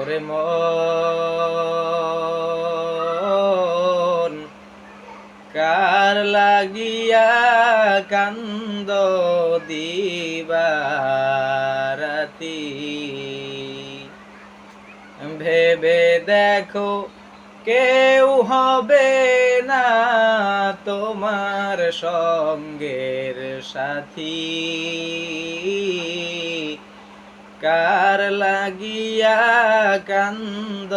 ওরে মন কার লাগিয়া কান্দ দিবারাতি ভেবে দেখো কেউ হবে না তোমার সঙ্গের সাথী কার লাগিয়া কান্দ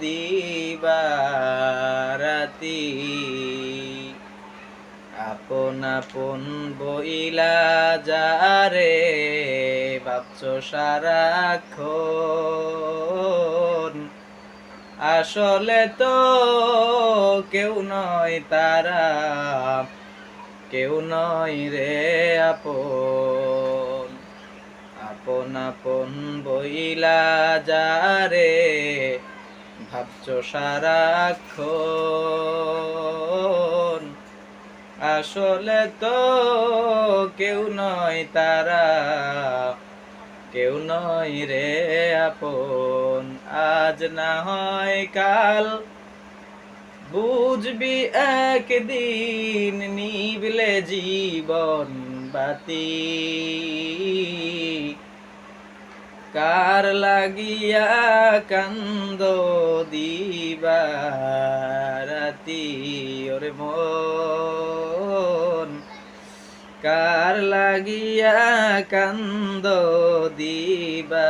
দিবারাতি আপন আপন বইলা যারে ভাবছো সারাক্ষণ আসলে তো কেউ নয় তারা কেউ নয় রে আপন আপন আপন বইলা যারে ভাবছো সারাক্ষণ আসলে তো কেউ নয় তারা কেউ নয় রে আপন আজ না হয় কাল বুঝবি একদিন নিভলে জীবন বাতি কার লাগিয়া কান্দ দিবারাতি ওরে মন কার লাগিয়া কান্দ দিবারাতি